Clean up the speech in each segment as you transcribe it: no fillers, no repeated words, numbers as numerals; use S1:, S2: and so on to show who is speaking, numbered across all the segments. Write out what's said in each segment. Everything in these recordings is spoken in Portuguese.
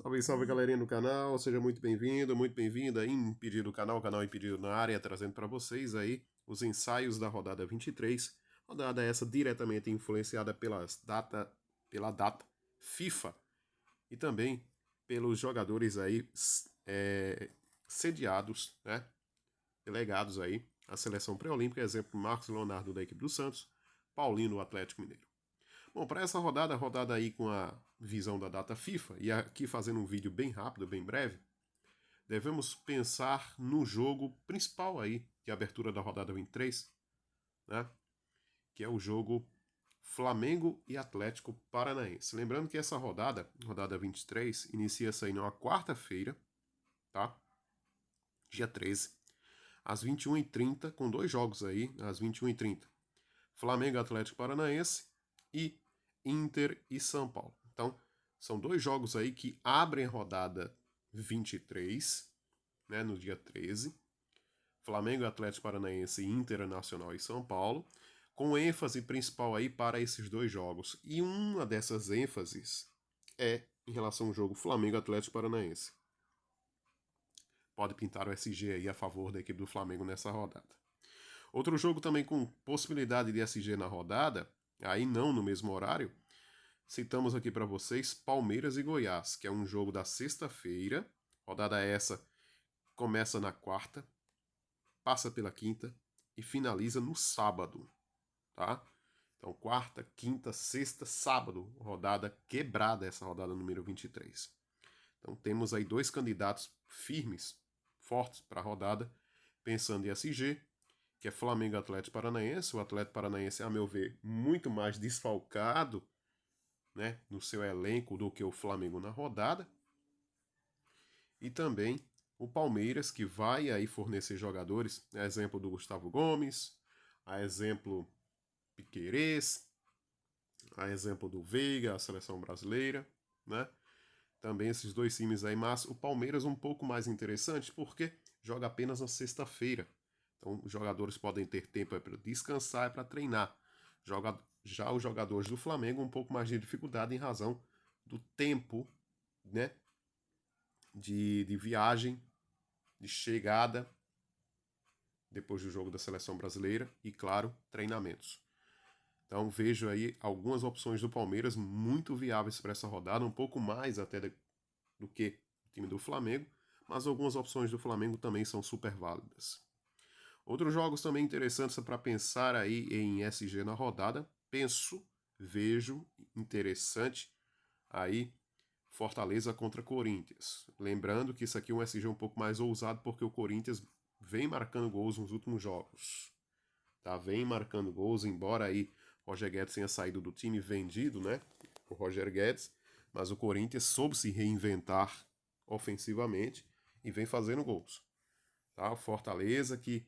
S1: Salve, salve galerinha do canal, seja muito bem-vindo, muito bem-vinda. Impedido do canal, canal Impedido na área, trazendo para vocês aí os ensaios da rodada 23. Rodada essa diretamente influenciada pela data FIFA e também pelos jogadores aí sediados, né, delegados aí à seleção pré-olímpica, exemplo Marcos Leonardo da equipe do Santos, Paulinho do Atlético Mineiro. Bom, para essa rodada aí com a visão da data FIFA, e aqui fazendo um vídeo bem rápido, bem breve, devemos pensar no jogo principal aí de abertura da rodada 23, né? Que é o jogo Flamengo e Atlético Paranaense. Lembrando que essa rodada 23, inicia-se aí numa quarta-feira, tá? Dia 13, às 21h30, com dois jogos aí, às 21h30. Flamengo e Atlético Paranaense e Inter e São Paulo. Então, são dois jogos aí que abrem a rodada 23, né, no dia 13. Flamengo, Atlético Paranaense, Internacional e São Paulo, com ênfase principal aí para esses dois jogos. E uma dessas ênfases é em relação ao jogo Flamengo Atlético Paranaense. Pode pintar o SG aí a favor da equipe do Flamengo nessa rodada. Outro jogo também com possibilidade de SG na rodada, aí não no mesmo horário, citamos aqui para vocês Palmeiras e Goiás, que é um jogo da sexta-feira. Rodada essa começa na quarta, passa pela quinta e finaliza no sábado, tá? Então, quarta, quinta, sexta, sábado, rodada quebrada, essa rodada número 23. Então, temos aí dois candidatos firmes, fortes para a rodada, pensando em SG, que é Flamengo e Atlético Paranaense. O Atlético Paranaense, a meu ver, muito mais desfalcado, né, no seu elenco do que o Flamengo na rodada. E também o Palmeiras, que vai aí fornecer jogadores, a exemplo do Gustavo Gomes, a exemplo Piquerez, a exemplo do Veiga, a seleção brasileira, né? Também esses dois times aí, mas o Palmeiras um pouco mais interessante porque joga apenas na sexta-feira. Então os jogadores podem ter tempo para descansar e para treinar. Já os jogadores do Flamengo um pouco mais de dificuldade em razão do tempo, né, de viagem, de chegada depois do jogo da seleção brasileira e, claro, treinamentos. Então vejo aí algumas opções do Palmeiras muito viáveis para essa rodada, um pouco mais até do que o time do Flamengo, mas algumas opções do Flamengo também são super válidas. Outros jogos também interessantes para pensar aí em SG na rodada, vejo interessante aí Fortaleza contra Corinthians. Lembrando que isso aqui é um SG um pouco mais ousado porque o Corinthians vem marcando gols nos últimos jogos. Tá? Vem marcando gols, embora aí Roger Guedes tenha saído do time vendido, né? O Roger Guedes, mas o Corinthians soube se reinventar ofensivamente e vem fazendo gols. Tá? Fortaleza que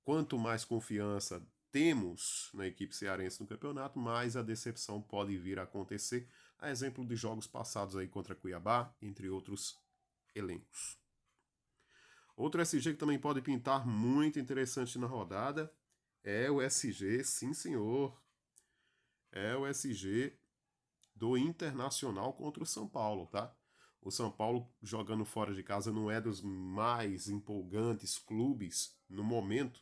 S1: quanto mais confiança temos na equipe cearense no campeonato, mais a decepção pode vir a acontecer, a exemplo de jogos passados aí contra Cuiabá, entre outros elencos. Outro SG que também pode pintar muito interessante na rodada é o SG, sim senhor, é o SG do Internacional contra o São Paulo, tá? O São Paulo jogando fora de casa não é dos mais empolgantes clubes no momento,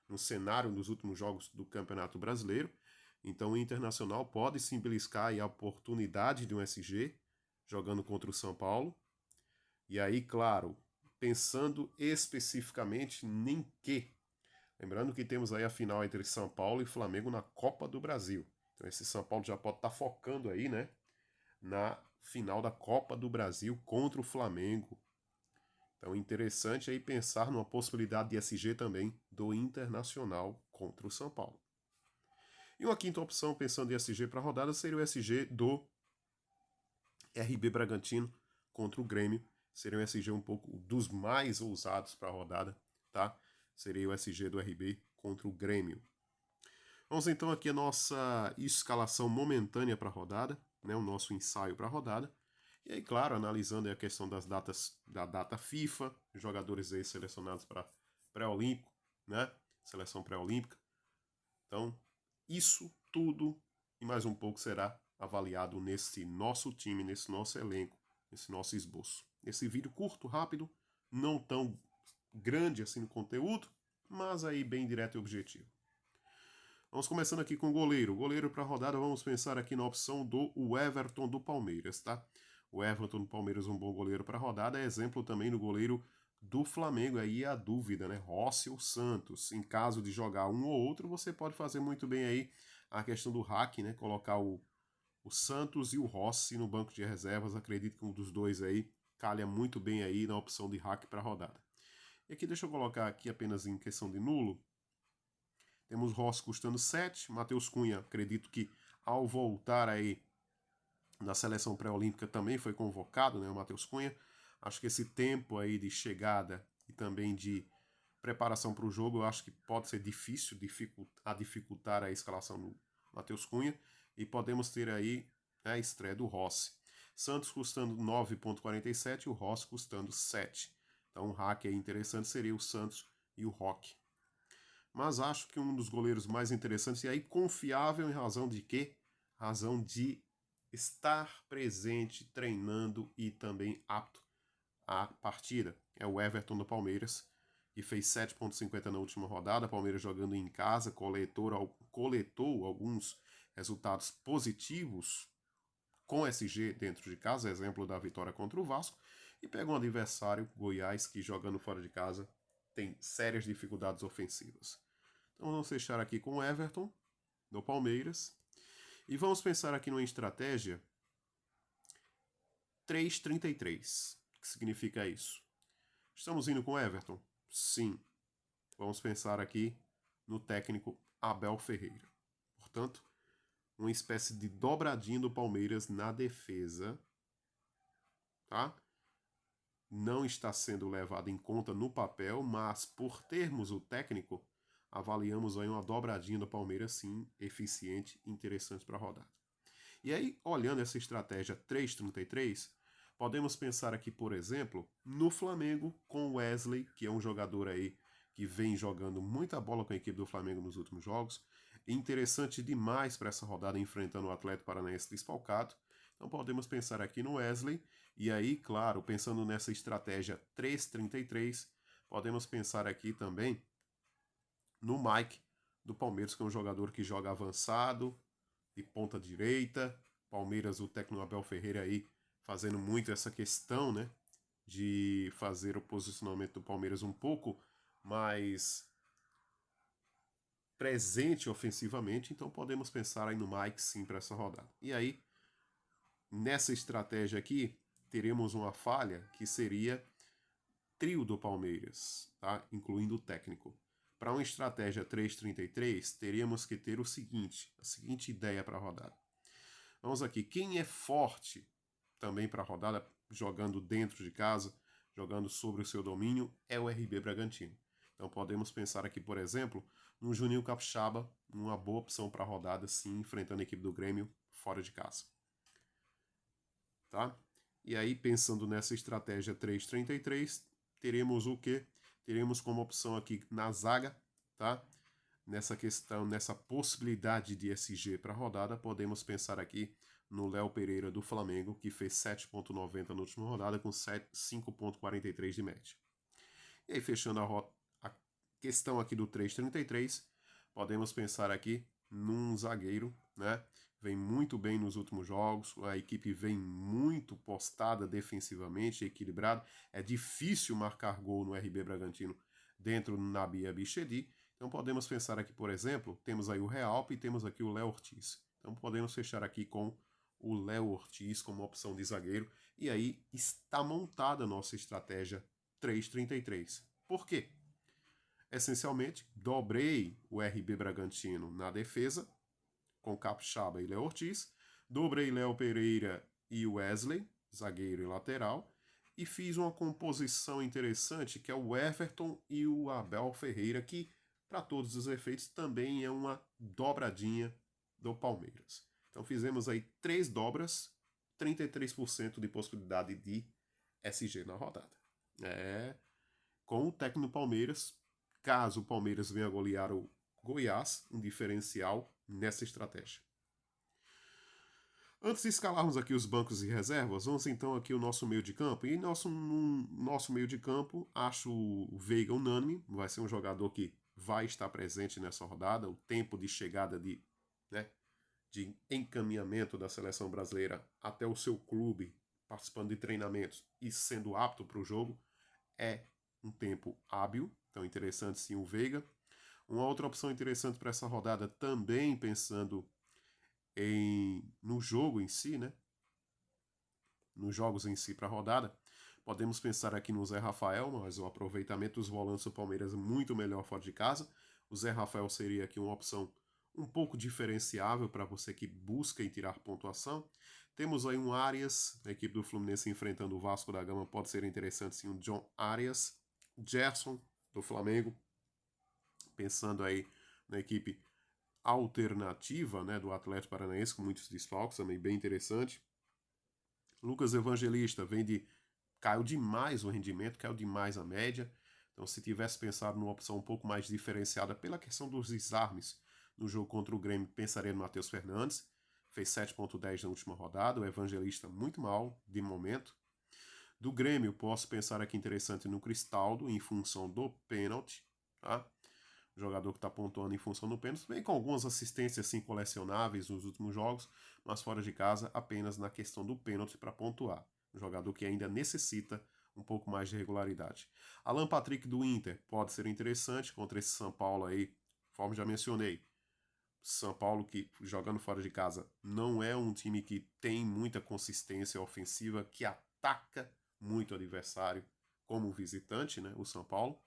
S1: no cenário dos últimos jogos do Campeonato Brasileiro. Então o Internacional pode sim beliscar aí a oportunidade de um SG jogando contra o São Paulo. E aí, claro, pensando especificamente em que. Lembrando que temos aí a final entre São Paulo e Flamengo na Copa do Brasil. Então esse São Paulo já pode estar focando aí, né, na final da Copa do Brasil contra o Flamengo. Então, interessante aí pensar numa possibilidade de SG também do Internacional contra o São Paulo. E uma quinta opção, pensando em SG para a rodada, seria o SG do RB Bragantino contra o Grêmio. Seria um SG um pouco dos mais ousados para a rodada, tá? Seria o SG do RB contra o Grêmio. Vamos então aqui a nossa escalação momentânea para a rodada, né, o nosso ensaio para a rodada. E aí, claro, analisando a questão das datas da data FIFA, jogadores aí selecionados para pré-olímpico, né, seleção pré-olímpica. Então, isso tudo e mais um pouco será avaliado nesse nosso time, nesse nosso elenco esse nosso esboço. Esse vídeo curto, rápido, não tão grande assim no conteúdo, mas aí bem direto e objetivo. Vamos começando aqui com o goleiro. Goleiro para a rodada, vamos pensar aqui na opção do Everton do Palmeiras, tá? O Everton do Palmeiras, um bom goleiro para a rodada, é exemplo também do goleiro do Flamengo, aí a dúvida, né? Rossi ou Santos. Em caso de jogar um ou outro, você pode fazer muito bem aí a questão do hack, né? Colocar o Santos e o Rossi no banco de reservas. Acredito que um dos dois aí calha muito bem aí na opção de hack para a rodada. E aqui deixa eu colocar aqui apenas em questão de nulo. Temos Rossi custando 7, Matheus Cunha, acredito que ao voltar aí na seleção pré-olímpica também foi convocado, né, o Matheus Cunha. Acho que esse tempo aí de chegada e também de preparação para o jogo, eu acho que pode ser difícil, dificultar a escalação do Matheus Cunha, e podemos ter aí a estreia do Rossi. Santos custando 9,47 e o Rossi custando 7. Então um hack aí interessante seria o Santos e o Roque. Mas acho que um dos goleiros mais interessantes, e aí confiável em razão de quê? Razão de estar presente, treinando e também apto à partida. É o Everton do Palmeiras, que fez 7,50 na última rodada. Palmeiras jogando em casa, coletou alguns resultados positivos com SG dentro de casa, exemplo da vitória contra o Vasco, e pega um adversário, Goiás, que jogando fora de casa tem sérias dificuldades ofensivas. Então vamos fechar aqui com o Everton, do Palmeiras. E vamos pensar aqui numa estratégia 3-33. O que significa isso? Estamos indo com o Everton? Sim. Vamos pensar aqui no técnico Abel Ferreira. Portanto, uma espécie de dobradinho do Palmeiras na defesa, tá? Não está sendo levado em conta no papel, mas por termos o técnico, avaliamos aí uma dobradinha do Palmeiras, sim, eficiente e interessante para a rodada. E aí, olhando essa estratégia 3-33, podemos pensar aqui, por exemplo, no Flamengo com o Wesley, que é um jogador aí que vem jogando muita bola com a equipe do Flamengo nos últimos jogos. Interessante demais para essa rodada enfrentando o Atlético Paranaense desfalcado. Então podemos pensar aqui no Wesley. E aí, claro, pensando nessa estratégia 3-33, podemos pensar aqui também no Mike do Palmeiras, que é um jogador que joga avançado, de ponta direita. Palmeiras, o técnico Abel Ferreira aí fazendo muito essa questão, né, de fazer o posicionamento do Palmeiras um pouco mais presente ofensivamente, então podemos pensar aí no Mike sim para essa rodada. E aí, nessa estratégia aqui, teremos uma falha que seria trio do Palmeiras, tá? Incluindo o técnico. Para uma estratégia 3-33, teríamos que ter a seguinte ideia para a rodada. Vamos aqui, quem é forte também para a rodada, jogando dentro de casa, jogando sobre o seu domínio, é o RB Bragantino. Então podemos pensar aqui, por exemplo, no Juninho Capixaba, uma boa opção para a rodada, sim, enfrentando a equipe do Grêmio fora de casa. Tá? E aí, pensando nessa estratégia 3-33, teremos o quê? Teremos como opção aqui na zaga, tá? Nessa questão, nessa possibilidade de SG para a rodada, podemos pensar aqui no Léo Pereira do Flamengo, que fez 7,90 na última rodada, com 5,43 de média. E aí, fechando a questão aqui do 3,33, podemos pensar aqui num zagueiro, né? Vem muito bem nos últimos jogos, a equipe vem muito postada defensivamente, equilibrada. É difícil marcar gol no RB Bragantino dentro do Nabi Abichedi. Então podemos pensar aqui, por exemplo, temos aí o Realpe e temos aqui o Léo Ortiz. Então podemos fechar aqui com o Léo Ortiz como opção de zagueiro. E aí está montada a nossa estratégia 3-33. Por quê? Essencialmente, dobrei o RB Bragantino na defesa, com Capixaba e Léo Ortiz, dobrei Léo Pereira e Wesley, zagueiro e lateral, e fiz uma composição interessante que é o Everton e o Abel Ferreira, que, para todos os efeitos, também é uma dobradinha do Palmeiras. Então fizemos aí 3 dobras, 33% de possibilidade de SG na rodada. Com o técnico do Palmeiras, caso o Palmeiras venha golear o Goiás, um diferencial nessa estratégia. Antes de escalarmos aqui os bancos e reservas, vamos então aqui o nosso meio de campo. E nosso meio de campo, acho o Veiga unânime, vai ser um jogador que vai estar presente nessa rodada. O tempo de chegada de encaminhamento da seleção brasileira até o seu clube, participando de treinamentos e sendo apto para o jogo, é um tempo hábil. Então, interessante sim o Veiga. Uma outra opção interessante para essa rodada, também pensando no jogo em si, né? Nos jogos em si para a rodada, podemos pensar aqui no Zé Rafael, mas o aproveitamento dos volantes do Palmeiras é muito melhor fora de casa. O Zé Rafael seria aqui uma opção um pouco diferenciável para você que busca em tirar pontuação. Temos aí um Arias, a equipe do Fluminense enfrentando o Vasco da Gama, pode ser interessante sim, o John Arias. Gerson, do Flamengo, pensando aí na equipe alternativa, né, do Atlético Paranaense, com muitos desfalques, também bem interessante. Lucas Evangelista caiu demais o rendimento, caiu demais a média. Então, se tivesse pensado numa opção um pouco mais diferenciada pela questão dos desarmes no jogo contra o Grêmio, pensaria no Matheus Fernandes. Fez 7.10 na última rodada, o Evangelista muito mal, de momento. Do Grêmio, posso pensar aqui interessante no Cristaldo, em função do pênalti, tá? Jogador que está pontuando em função do pênalti, vem com algumas assistências assim, colecionáveis nos últimos jogos, mas fora de casa apenas na questão do pênalti para pontuar. Um jogador que ainda necessita um pouco mais de regularidade. Alan Patrick do Inter pode ser interessante contra esse São Paulo aí, conforme já mencionei. São Paulo que jogando fora de casa não é um time que tem muita consistência ofensiva, que ataca muito o adversário como visitante, né, o São Paulo.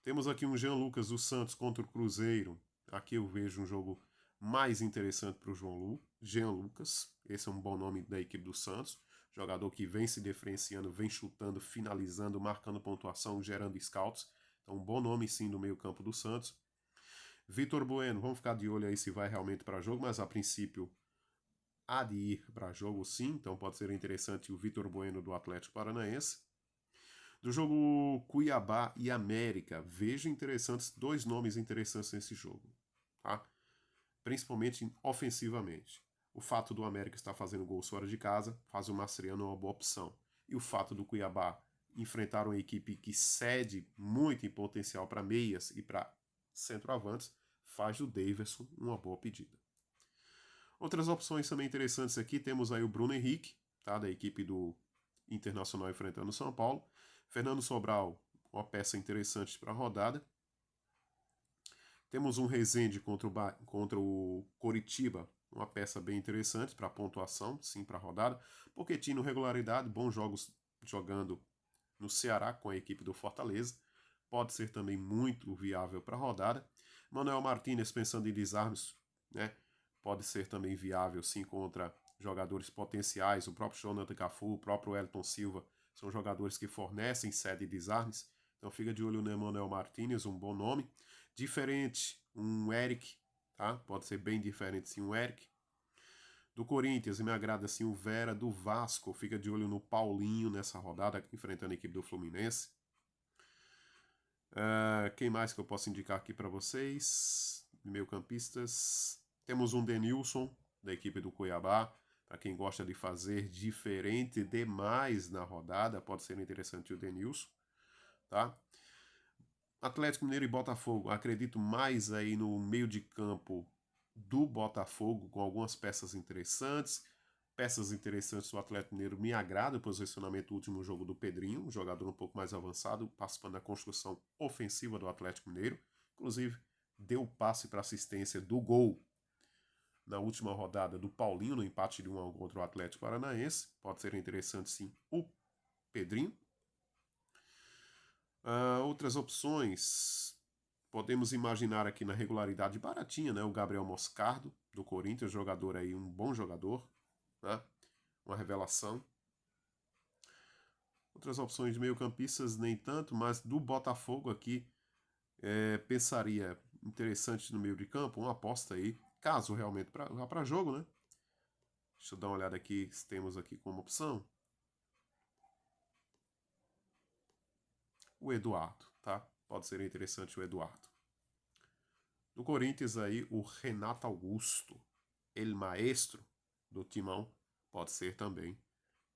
S1: Temos aqui um Jean Lucas do Santos contra o Cruzeiro. Aqui eu vejo um jogo mais interessante para o Jean Lucas. Esse é um bom nome da equipe do Santos. Jogador que vem se diferenciando, vem chutando, finalizando, marcando pontuação, gerando scouts. Então, um bom nome sim no meio campo do Santos. Vitor Bueno, vamos ficar de olho aí se vai realmente para jogo, mas a princípio há de ir para jogo sim. Então pode ser interessante o Vitor Bueno do Atlético Paranaense. Do jogo Cuiabá e América, vejo dois nomes interessantes nesse jogo, tá? Principalmente ofensivamente. O fato do América estar fazendo gols fora de casa faz o Mastriano uma boa opção. E o fato do Cuiabá enfrentar uma equipe que cede muito em potencial para meias e para centroavantes faz do Daverson uma boa pedida. Outras opções também interessantes aqui, temos aí o Bruno Henrique, tá, da equipe do Internacional enfrentando o São Paulo. Fernando Sobral, uma peça interessante para a rodada. Temos um Rezende contra o Coritiba, uma peça bem interessante para pontuação, sim, para a rodada. Pochettino, regularidade, bons jogos jogando no Ceará com a equipe do Fortaleza. Pode ser também muito viável para a rodada. Manuel Martínez, pensando em desarmes, né? Pode ser também viável, sim, contra jogadores potenciais. O próprio Jonathan Cafu, o próprio Elton Silva, são jogadores que fornecem sede de desarmes. Então fica de olho no Manuel Martínez, um bom nome. Diferente, um Eric, tá? Pode ser bem diferente, sim, um Eric. Do Corinthians, me agrada assim o Vera. Do Vasco, fica de olho no Paulinho nessa rodada, enfrentando a equipe do Fluminense. Quem mais que eu posso indicar aqui para vocês? Meio-campistas. Temos um Denilson, da equipe do Cuiabá. Para quem gosta de fazer diferente demais na rodada, pode ser interessante o Denilson, tá? Atlético Mineiro e Botafogo. Acredito mais aí no meio de campo do Botafogo, com algumas peças interessantes. Peças interessantes do Atlético Mineiro me agrada o posicionamento do último jogo do Pedrinho, um jogador um pouco mais avançado, participando da construção ofensiva do Atlético Mineiro. Inclusive, deu passe para assistência do gol na última rodada do Paulinho, no empate de 1-1 contra o Atlético Paranaense. Pode ser interessante, sim, o Pedrinho. Outras opções, podemos imaginar aqui na regularidade baratinha, né? O Gabriel Moscardo, do Corinthians, jogador aí, um bom jogador, né? Uma revelação. Outras opções de meio-campistas nem tanto, mas do Botafogo aqui, pensaria interessante no meio de campo, uma aposta aí, caso realmente vá para jogo, né? Deixa eu dar uma olhada aqui se temos aqui como opção. O Eduardo, tá? Pode ser interessante o Eduardo. Do Corinthians aí, o Renato Augusto, El Maestro, do Timão, pode ser também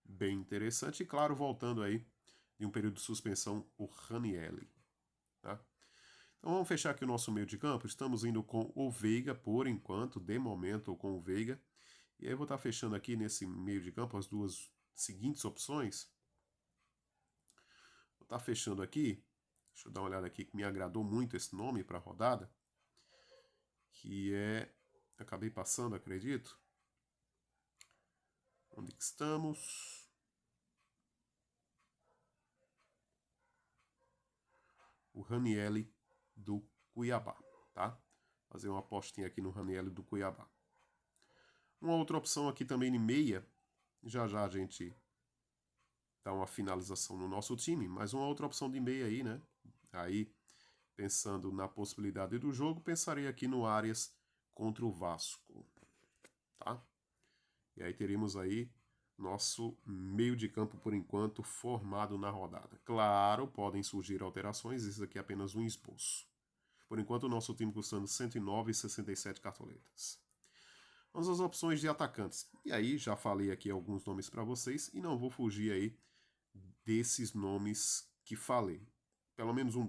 S1: bem interessante. E claro, voltando aí de um período de suspensão, o Ranieri. Tá? Então vamos fechar aqui o nosso meio de campo. Estamos indo com o Veiga, por enquanto, de momento, com o Veiga. E aí eu vou estar fechando aqui nesse meio de campo as duas seguintes opções. Vou estar fechando aqui. Deixa eu dar uma olhada aqui, que me agradou muito esse nome para a rodada. Que é... Acabei passando, acredito. Onde que estamos? O Ranieri do Cuiabá, tá? Fazer uma apostinha aqui no Ranieri do Cuiabá. Uma outra opção aqui também de meia. Já já a gente dá uma finalização no nosso time, mas uma outra opção de meia aí, né? Aí, pensando na possibilidade do jogo, pensaria aqui no Arias contra o Vasco, tá? E aí teríamos aí nosso meio de campo, por enquanto, formado na rodada. Claro, podem surgir alterações, isso aqui é apenas um esboço. Por enquanto, o nosso time custando 109,67 cartoletas. Vamos às opções de atacantes. E aí, já falei aqui alguns nomes para vocês e não vou fugir aí desses nomes que falei. Pelo menos um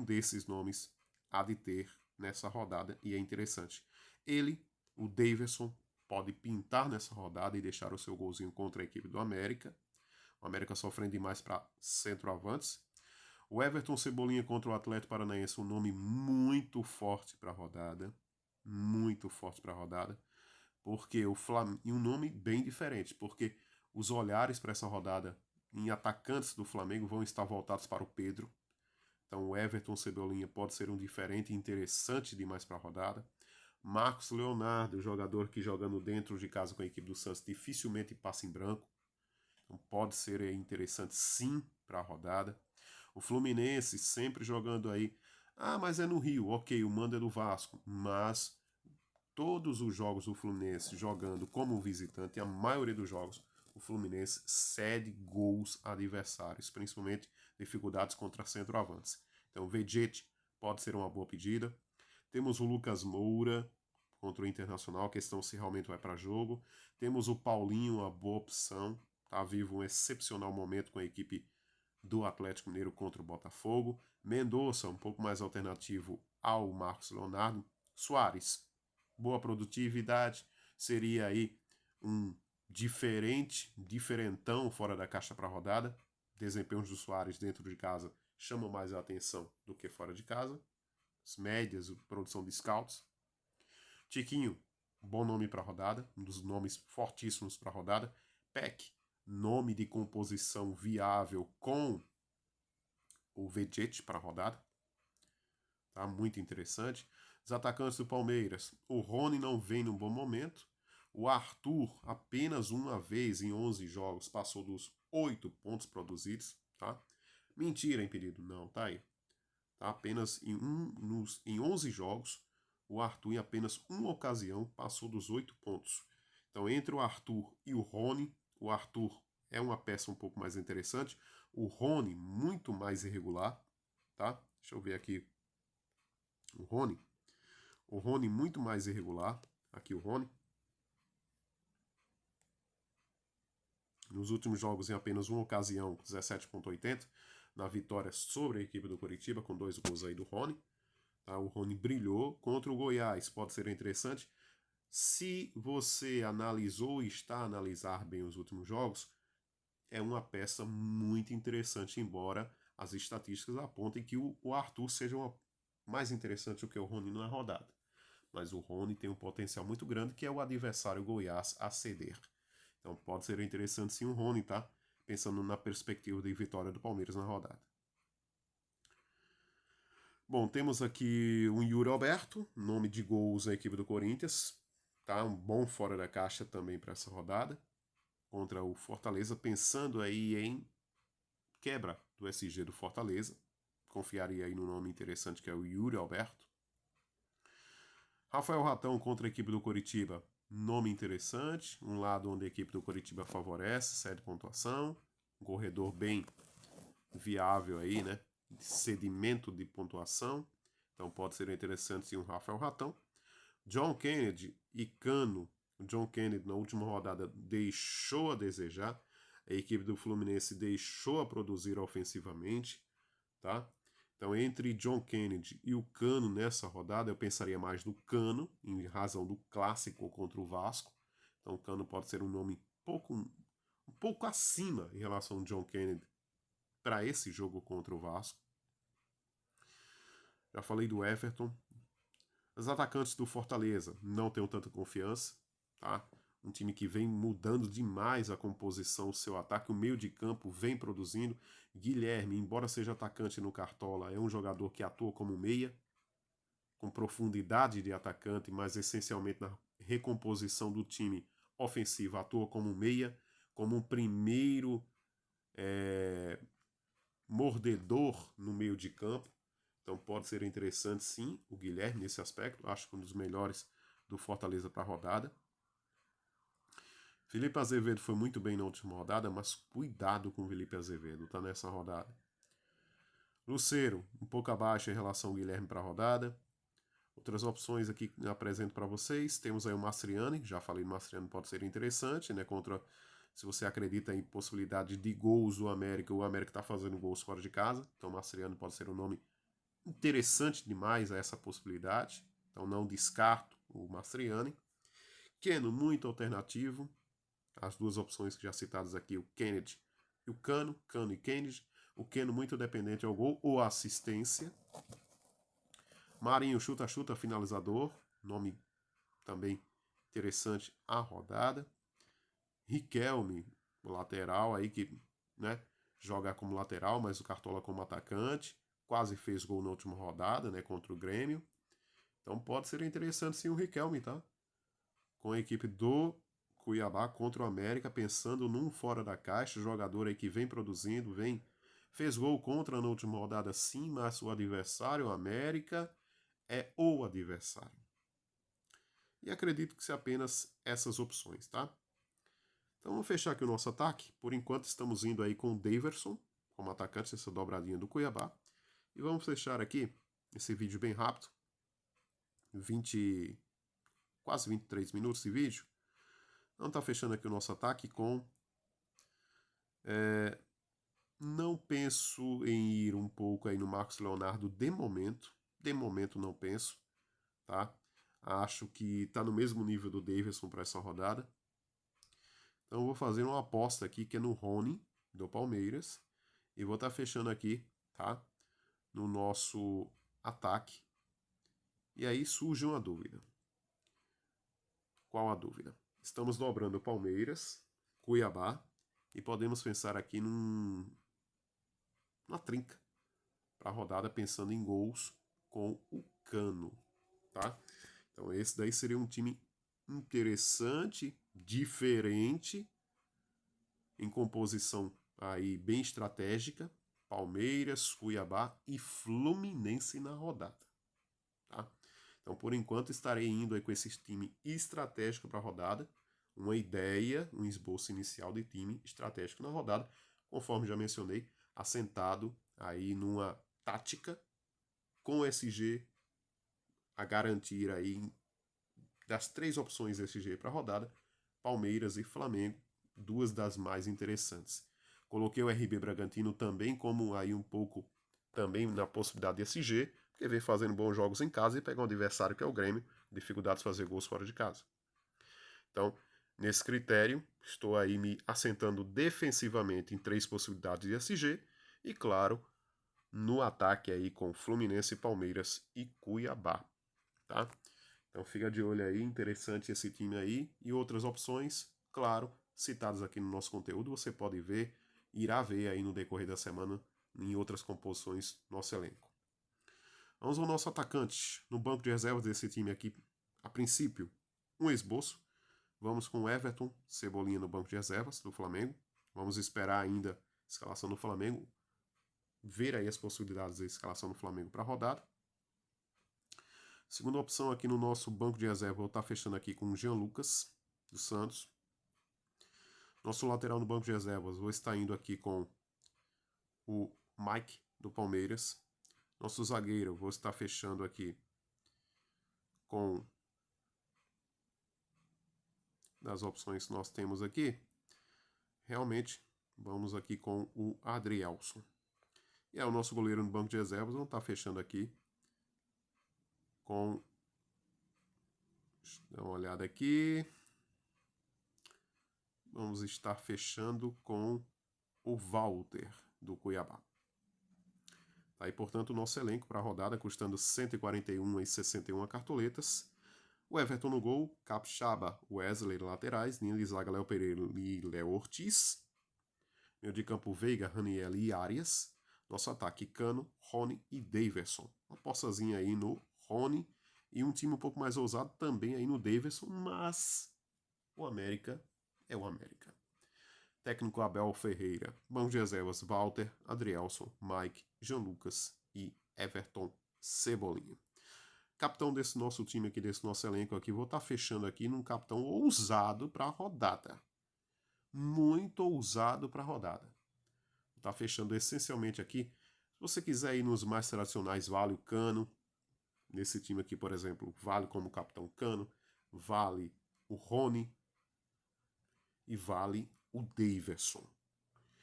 S1: desses nomes há de ter nessa rodada e é interessante. Ele, o Daverson, pode pintar nessa rodada e deixar o seu golzinho contra a equipe do América. O América sofrendo demais para centroavantes. O Everton Cebolinha contra o Atlético Paranaense, um nome muito forte para a rodada. Muito forte para a rodada. Porque o Flamengo. E um nome bem diferente, porque os olhares para essa rodada em atacantes do Flamengo vão estar voltados para o Pedro. Então o Everton Cebolinha pode ser um diferente interessante demais para a rodada. Marcos Leonardo, jogador que jogando dentro de casa com a equipe do Santos dificilmente passa em branco. Então pode ser interessante sim para a rodada. O Fluminense sempre jogando aí. Ah, mas é no Rio. Ok, o mando é do Vasco. Mas todos os jogos do Fluminense jogando como visitante, a maioria dos jogos, o Fluminense cede gols a adversários, principalmente dificuldades contra centroavantes. Então, o Vegete pode ser uma boa pedida. Temos o Lucas Moura contra o Internacional, a questão se realmente vai para jogo. Temos o Paulinho, uma boa opção. Está vivo um excepcional momento com a equipe do Atlético Mineiro contra o Botafogo. Mendonça, um pouco mais alternativo ao Marcos Leonardo. Soares, boa produtividade, seria aí um diferentão fora da caixa para a rodada. Desempenhos do Soares dentro de casa chamam mais a atenção do que fora de casa. As médias, produção de scouts. Tiquinho, bom nome para a rodada, um dos nomes fortíssimos para a rodada. Peck, nome de composição viável com o Vegete para a rodada. Tá muito interessante. Os atacantes do Palmeiras. O Rony não vem num bom momento. O Arthur, apenas uma vez em 11 jogos, passou dos 8 pontos produzidos. Tá? Mentira, impedido. Não, tá aí. Tá? Apenas em 11 jogos, o Arthur, em apenas uma ocasião, passou dos 8 pontos. Então, entre o Arthur e o Rony, o Arthur é uma peça um pouco mais interessante. O Rony, muito mais irregular. Tá? Deixa eu ver aqui. O Rony muito mais irregular. Aqui o Rony. Nos últimos jogos, em apenas uma ocasião, 17,80 na vitória sobre a equipe do Coritiba, com 2 gols aí do Rony. Tá? O Rony brilhou contra o Goiás, pode ser interessante. Se você analisou e está a analisar bem os últimos jogos, é uma peça muito interessante, embora as estatísticas apontem que o Arthur seja mais interessante do que o Rony na rodada. Mas o Rony tem um potencial muito grande, que é o adversário Goiás a ceder. Então pode ser interessante sim o Rony, tá? Pensando na perspectiva de vitória do Palmeiras na rodada. Bom, temos aqui o Yuri Alberto, nome de gols na equipe do Corinthians. Tá? Um bom fora da caixa também para essa rodada. Contra o Fortaleza, pensando aí em quebra do SG do Fortaleza. Confiaria aí no nome interessante que é o Yuri Alberto. Rafael Ratão contra a equipe do Coritiba. Nome interessante. Um lado onde a equipe do Coritiba favorece, cede pontuação. Um corredor bem viável aí, né? De sedimento de pontuação. Então pode ser interessante sim o Rafael Ratão. John Kennedy e Cano O John Kennedy, na última rodada, deixou a desejar. A equipe do Fluminense deixou a produzir ofensivamente, tá? Então, entre John Kennedy e o Cano nessa rodada, eu pensaria mais no Cano, em razão do clássico contra o Vasco. Então, o Cano pode ser um nome um pouco acima em relação ao John Kennedy para esse jogo contra o Vasco. Já falei do Everton. Os atacantes do Fortaleza não tenho tanta confiança, tá? Um time que vem mudando demais a composição, o seu ataque, o meio de campo vem produzindo. Guilherme, embora seja atacante no Cartola, é um jogador que atua como meia, com profundidade de atacante, mas essencialmente na recomposição do time ofensivo, atua como meia, como um primeiro mordedor no meio de campo. Então pode ser interessante sim o Guilherme nesse aspecto. Acho que um dos melhores do Fortaleza para a rodada. Felipe Azevedo foi muito bem na última rodada, mas cuidado com o Felipe Azevedo, tá nessa rodada. Luceiro, um pouco abaixo em relação ao Guilherme para a rodada. Outras opções aqui que eu apresento para vocês. Temos aí o Mastriani, já falei do Mastriani, pode ser interessante, né? Se você acredita em possibilidade de gols do América, o América está fazendo gols fora de casa. Então o Mastriani pode ser um nome interessante demais a essa possibilidade. Então não descarto o Mastriani. Keno, muito alternativo. As duas opções que já citadas aqui, o Kennedy e o Cano. Cano e Kennedy. O Keno muito dependente ao gol ou assistência. Marinho, chuta-chuta, finalizador. Nome também interessante a rodada. Riquelme, o lateral aí que, né, joga como lateral, mas o Cartola como atacante. Quase fez gol na última rodada, né, contra o Grêmio. Então pode ser interessante sim o Riquelme, tá? Com a equipe do Cuiabá contra o América, pensando num fora da caixa, jogador aí que vem produzindo, fez gol contra na última rodada sim, mas o adversário, o América, é o adversário. E acredito que se apenas essas opções, tá? Então vamos fechar aqui o nosso ataque. Por enquanto estamos indo aí com o Daverson como atacante, essa dobradinha do Cuiabá. E vamos fechar aqui esse vídeo bem rápido. Quase 23 minutos de vídeo. Então tá fechando aqui o nosso ataque com... não penso em ir um pouco aí no Marcos Leonardo de momento. De momento não penso, tá? Acho que tá no mesmo nível do Davidson para essa rodada. Então eu vou fazer uma aposta aqui que é no Rony, do Palmeiras. E vou estar fechando aqui, tá? No nosso ataque. E aí surge uma dúvida. Qual a dúvida? Estamos dobrando o Palmeiras, Cuiabá, e podemos pensar aqui numa trinca para a rodada pensando em gols com o Cano, tá? Então esse daí seria um time interessante, diferente, em composição aí bem estratégica, Palmeiras, Cuiabá e Fluminense na rodada, tá? Então por enquanto estarei indo aí com esse time estratégico para a rodada, uma ideia, um esboço inicial de time estratégico na rodada, conforme já mencionei, assentado aí numa tática com o SG a garantir aí das três opções SG para a rodada, Palmeiras e Flamengo, duas das mais interessantes. Coloquei o RB Bragantino também como aí um pouco também na possibilidade de SG, porque vem fazendo bons jogos em casa e pega um adversário que é o Grêmio, dificuldade de fazer gols fora de casa. Então, nesse critério, estou aí me assentando defensivamente em três possibilidades de SG e, claro, no ataque aí com Fluminense, Palmeiras e Cuiabá, tá? Então fica de olho aí, interessante esse time aí e outras opções, claro, citadas aqui no nosso conteúdo, você pode ver, irá ver aí no decorrer da semana em outras composições do nosso elenco. Vamos ao nosso atacante, no banco de reservas desse time aqui, a princípio, um esboço. Vamos com o Everton, Cebolinha no banco de reservas do Flamengo. Vamos esperar ainda a escalação do Flamengo, ver aí as possibilidades da escalação do Flamengo para a rodada. Segunda opção aqui no nosso banco de reserva, vou estar fechando aqui com o Jean Lucas, do Santos. Nosso lateral no banco de reservas, vou estar indo aqui com o Mike, do Palmeiras. Nosso zagueiro, vou estar fechando aqui com das opções que nós temos aqui, realmente vamos aqui com o Adrielson. E é o nosso goleiro no banco de reservas, vamos estar fechando aqui com... Deixa eu dar uma olhada aqui. Vamos estar fechando com o Walter, do Cuiabá. Tá aí, portanto, o nosso elenco para a rodada, custando 141,61 cartoletas. O Everton no gol, Capixaba, Wesley laterais, Nili Zaga, Léo Pereira e Léo Ortiz. Meio de campo, Veiga, Raniel e Arias. Nosso ataque, Cano, Rony e Daverson. Uma apostazinha aí no Rony e um time um pouco mais ousado também aí no Daverson, mas o América é o América. Técnico Abel Ferreira. Banco de reservas, Walter, Adrielson, Mike, Jean Lucas e Everton Cebolinha. Capitão desse nosso time aqui, desse nosso elenco aqui, vou estar fechando aqui num capitão ousado para a rodada. Muito ousado para a rodada. Vou estar fechando essencialmente aqui. Se você quiser ir nos mais tradicionais, vale o Cano. Nesse time aqui, por exemplo, vale como capitão Cano, vale o Rony e vale o Daverson.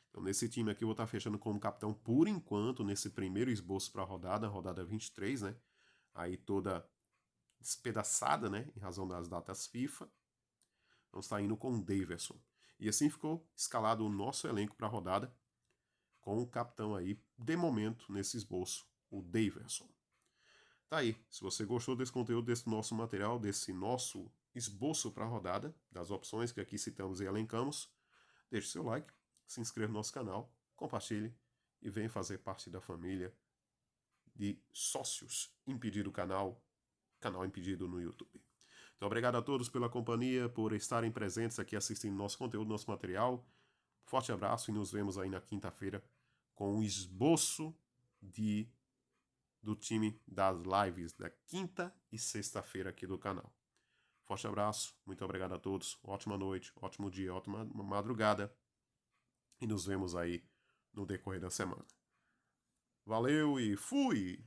S1: Então, nesse time aqui, eu vou estar fechando como capitão por enquanto, nesse primeiro esboço para a rodada 23, né? Aí toda despedaçada, né? Em razão das datas FIFA. Vamos estar indo com o Daverson. E assim ficou escalado o nosso elenco para a rodada, com o capitão aí, de momento, nesse esboço, o Daverson. Tá aí, se você gostou desse conteúdo, desse nosso material, desse nosso esboço para a rodada, das opções que aqui citamos e elencamos, deixe seu like, se inscreva no nosso canal, compartilhe e venha fazer parte da família de sócios Impedido canal Impedido no YouTube. Então, obrigado a todos pela companhia, por estarem presentes aqui assistindo nosso conteúdo, nosso material. Forte abraço e nos vemos aí na quinta-feira com o esboço do time das lives da quinta e sexta-feira aqui do canal. Forte abraço, muito obrigado a todos, ótima noite, ótimo dia, ótima madrugada e nos vemos aí no decorrer da semana. Valeu e fui!